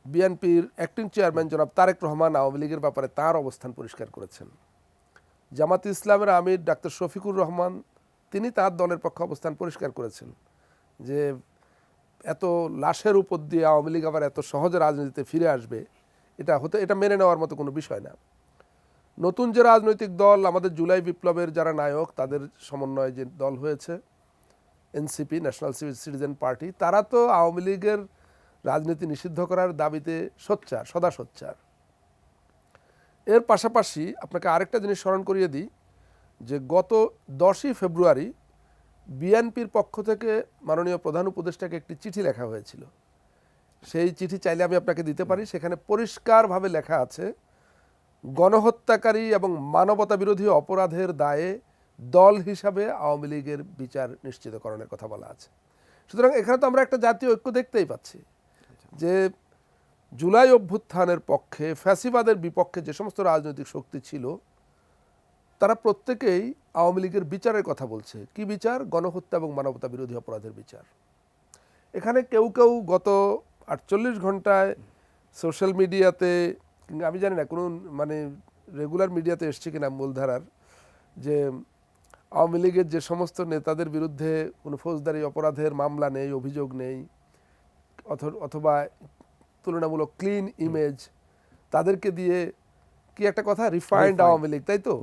বিএনপির acting chairman জনাব তারেক রহমান আওয়ামী লীগের ব্যাপারে তার অবস্থান পরিষ্কার করেছেন। জামাত ইসলামের আমির ডাক্তার শফিকুর রহমান তিনি তার দলের পক্ষে অবস্থান পরিষ্কার করেছেন যে এত লাশের উপর দিয়ে আওয়ামী লীগ আবার এত সহজে রাজনীতিতে ফিরে আসবে এটা মেনে নেওয়ার মতো কোনো বিষয় না। নতুন যে রাজনৈতিক দল আমাদের জুলাই বিপ্লবের যারা নায়ক তাদের সমন্বয়ে যে দল হয়েছে এনসিপি, ন্যাশনাল সিটিজেন পার্টি, তারা তো আওয়ামী লীগের রাজনীতি নিষিদ্ধ করার দাবিতে সোচ্চার, সদা সোচ্চার। এর পাশাপাশি আপনাকে আরেকটা জিনিস স্মরণ করিয়ে দিই যে গত 10ই ফেব্রুয়ারি বিএনপির পক্ষ থেকে মাননীয় প্রধান উপদেষ্টাকে একটি চিঠি লেখা হয়েছিল। সেই চিঠি চাইলে আমি আপনাকে দিতে পারি। সেখানে পরিষ্কারভাবে লেখা আছে গণহত্যাকারী এবং মানবতা বিরোধী অপরাধের দায়ে দল হিসাবে আওয়ামী লীগের বিচার নিশ্চিতকরণের কথা বলা আছে। সুতরাং এখানে তো আমরা একটা জাতীয় ঐক্য দেখতেই পাচ্ছি যে জুলাই অভ্যুত্থানের পক্ষে, ফ্যাসিবাদের বিপক্ষে যে সমস্ত রাজনৈতিক শক্তি ছিল তারা প্রত্যেকেই আওয়ামী লীগের বিচারের কথা বলছে। কি বিচার? গণহত্যা এবং মানবতা বিরোধী অপরাধের বিচার। এখানে কেউ কেউ গত 48 ঘন্টায় সোশ্যাল মিডিয়াতে, আমি জানি না কোনো রেগুলার মিডিয়াতে এসছে কিনা মূলধারার, যে আওয়ামী লীগের যে সমস্ত নেতাদের বিরুদ্ধে কোনো ফৌজদারি অপরাধের মামলা নেই, অভিযোগ নেই, অথবা তুলনামূলক ক্লিন ইমেজ, তাদেরকে দিয়ে কি একটা কথা, রিফাইন্ড আওয়ামী লীগ, তাই তো?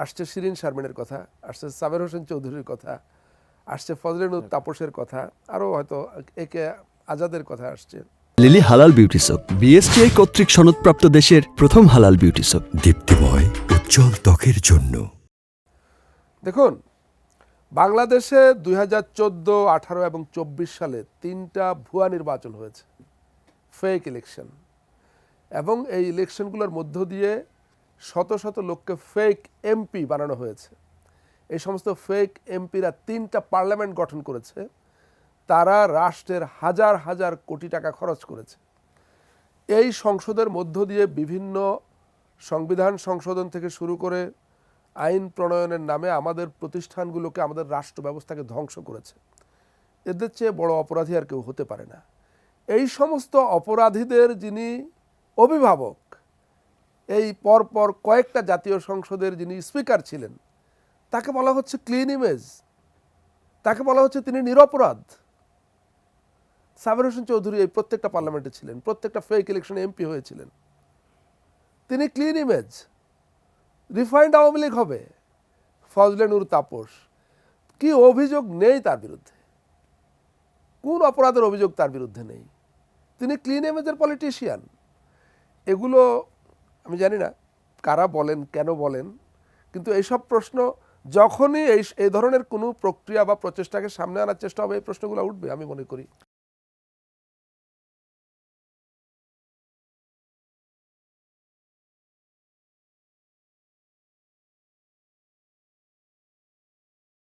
আসছে শিরিন শারমিনের কথা, আসছে সাবের হোসেন চৌধুরীর কথা, আসছে ফজলেনুর তাপসের কথা, আরও হয়তো একে আজাদের কথা আসছে। লিলি হালাল বিউটি সোপ, বিএসটিআই কর্তৃক সনদপ্রাপ্ত দেশের প্রথম হালাল বিউটি সোপ, দীপ্তিময় উজ্জ্বল ত্বকের জন্য। দেখুন, বাংলাদেশে 2014, 18 এবং 24 সালে 3টা ভুয়া নির্বাচন হয়েছে, ফেক ইলেকশন, এবং এই ইলেকশনগুলোর মধ্য দিয়ে শত শত লোককে ফেক এমপি বানানো হয়েছে। এই সমস্ত ফেক এমপিরা 3টা পার্লামেন্ট গঠন করেছে, তারা রাষ্ট্রের হাজার হাজার কোটি টাকা খরচ করেছে। এই সংসদের মধ্য দিয়ে বিভিন্ন সংবিধান সংশোধন থেকে শুরু করে আইন প্রণয়নের নামে আমাদের প্রতিষ্ঠানগুলোকে, আমাদের রাষ্ট্র ব্যবস্থাকে ধ্বংস করেছে। এদের চেয়ে বড় অপরাধী আর কেউ হতে পারে না। এই সমস্ত অপরাধীদের যিনি অভিভাবক, এই পরপর কয়েকটা জাতীয় সংসদের যিনি স্পিকার ছিলেন, তাকে বলা হচ্ছে ক্লিন ইমেজ, তাকে বলা হচ্ছে তিনি নিরপরাধ। সাবের হোসেন চৌধুরী এই প্রত্যেকটা পার্লামেন্টে ছিলেন, প্রত্যেকটা ফেক ইলেকশনে এমপি হয়েছিলেন, তিনি clean image. Refined Awami League হবে। ফজলেনুর তাপস, কি অভিযোগ নেই তার বিরুদ্ধে? কোন অপরাধের অভিযোগ তার বিরুদ্ধে নেই? তিনি ক্লিন ইমেজের পলিটিশিয়ান। এগুলো আমি জানি না কারা বলেন, কেন বলেন, কিন্তু এইসব প্রশ্ন যখনই এই ধরনের কোনো প্রক্রিয়া বা প্রচেষ্টাকে সামনে আনার চেষ্টা হবে, এই প্রশ্নগুলো উঠবে আমি মনে করি।